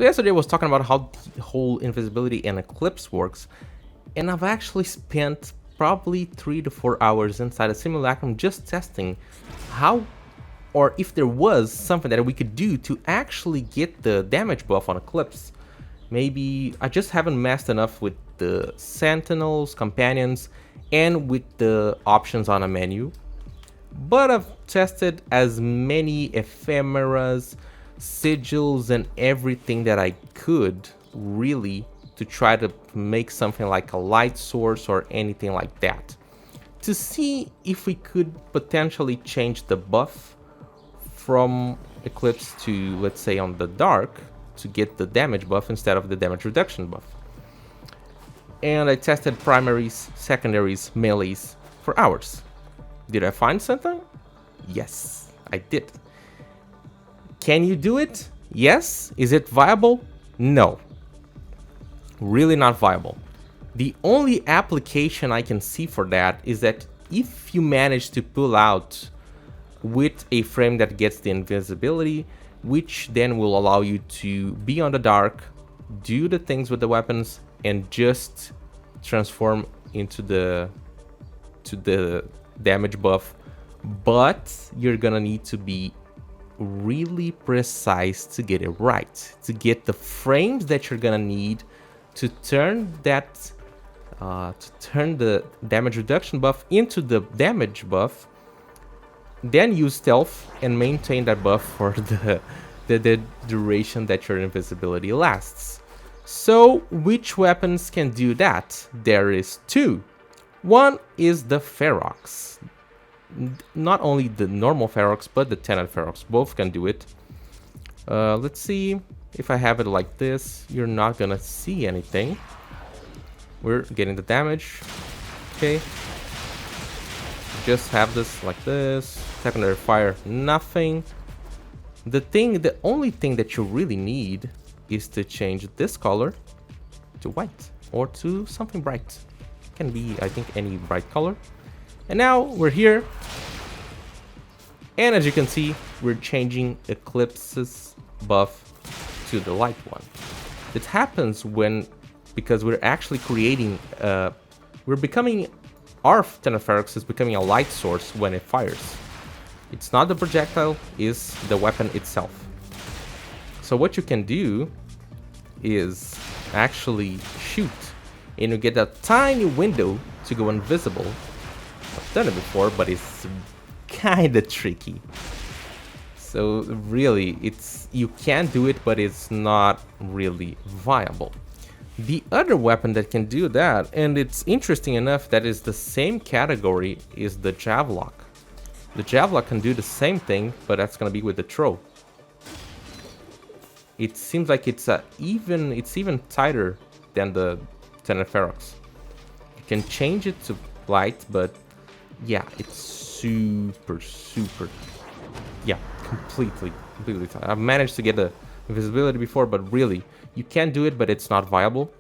So yesterday I was talking about how the whole invisibility and Eclipse works, and I've actually spent probably 3 to 4 hours inside a simulacrum just testing how, or if there was something that we could do to actually get the damage buff on Eclipse. Maybe I just haven't messed enough with the Sentinels, Companions, and with the options on a menu. But I've tested as many ephemeras, sigils, and everything that I could, really, to try to make something like a light source or anything like that, to see if we could potentially change the buff from Eclipse to, let's say, on the dark, to get the damage buff instead of the damage reduction buff. And I tested primaries, secondaries, melees for hours. Did I find something? Yes, I did. Can you do it? Yes. Is it viable? No. Really not viable. The only application I can see for that is that if you manage to pull out with a frame that gets the invisibility, which then will allow you to be on the dark, do the things with the weapons, and just transform into the damage buff. But you're gonna need to be really precise to get it right, to get the frames that you're gonna need to turn that turn the damage reduction buff into the damage buff, then use stealth and maintain that buff for the duration that your invisibility lasts. So which weapons can do that? There is two. One is the Ferox. Not only the normal Ferox, but the Tenet Ferox. Both can do it. Let's see if I have it like this. You're not gonna see anything. We're getting the damage. Okay. Just have this like this. Secondary fire, nothing. The only thing that you really need is to change this color to white or to something bright. Can be, I think, any bright color. And now we're here. And as you can see, we're changing Eclipse's buff to the light one. It happens because we're actually creating, we're becoming, our Tenet Ferox is becoming a light source when it fires. It's not the projectile, it's the weapon itself. So what you can do is actually shoot, and you get a tiny window to go invisible. I've done it before, but it's kind of tricky. So really, you can do it, but it's not really viable. The other weapon that can do that, and it's interesting enough that is the same category, is the Javelok. The Javelok can do the same thing, but that's gonna be with the throw. It seems like it's even tighter than the Tenet Ferox. You can change it to light, but yeah, it's super, yeah, completely tight. I've managed to get the invisibility before, but really, you can do it, but it's not viable.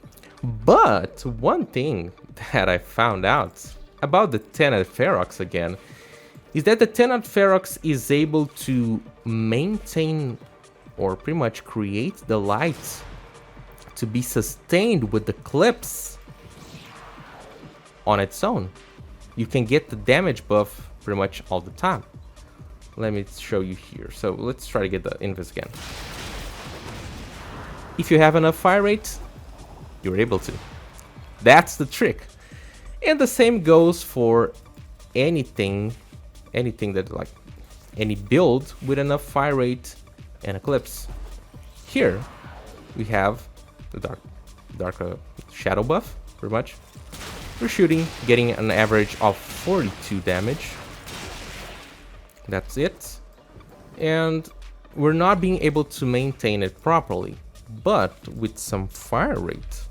But one thing that I found out about the Tenet Ferox again is that the Tenet Ferox is able to maintain or pretty much create the light to be sustained with the Eclipse on its own. You can get the damage buff pretty much all the time. Let me show you here. So let's try to get the invis again. If you have enough fire rate, you're able to. That's the trick. And the same goes for anything that, like, any build with enough fire rate and Eclipse. Here we have the dark shadow buff, pretty much. We're shooting, getting an average of 42 damage. That's it. And we're not being able to maintain it properly, but with some fire rate.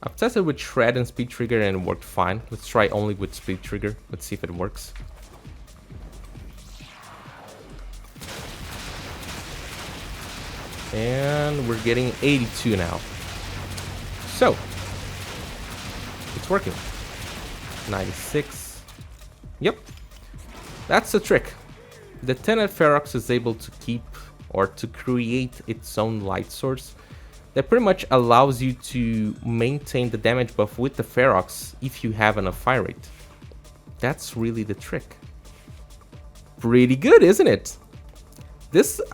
I've tested with Shred and Speed Trigger and it worked fine. Let's try only with Speed Trigger. Let's see if it works. And we're getting 82 now. So, it's working. 96. Yep. That's the trick. The Tenet Ferox is able to keep or to create its own light source that pretty much allows you to maintain the damage buff with the Ferox if you have enough fire rate. That's really the trick. Pretty good, isn't it?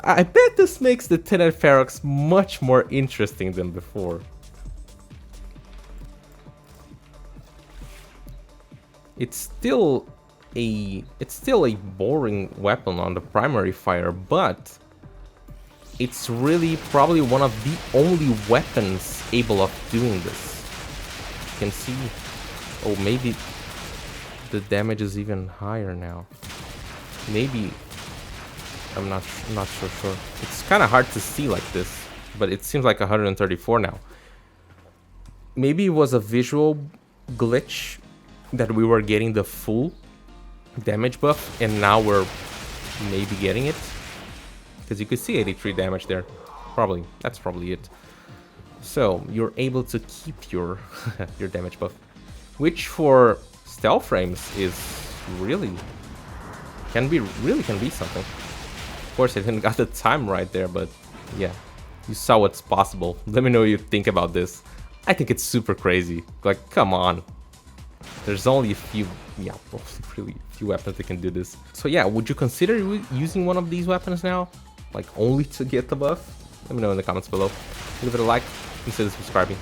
I bet this makes the Tinted Ferox much more interesting than before. It's still a boring weapon on the primary fire, but it's really probably one of the only weapons able of doing this. You can see, oh, maybe the damage is even higher now. Maybe, I'm not so sure. It's kind of hard to see like this, but it seems like 134 now. Maybe it was a visual glitch that we were getting the full damage buff, and now we're maybe getting it. Because you could see 83 damage there. Probably. That's probably it. So, you're able to keep your your damage buff. Which for stealth frames is really... can be something. Of course, I didn't got the time right there, but yeah. You saw what's possible. Let me know what you think about this. I think it's super crazy. Like, come on. There's only a few, yeah, really few weapons that can do this. So yeah, would you consider using one of these weapons now? Like only to get the buff? Let me know in the comments below. Leave it a like, consider subscribing.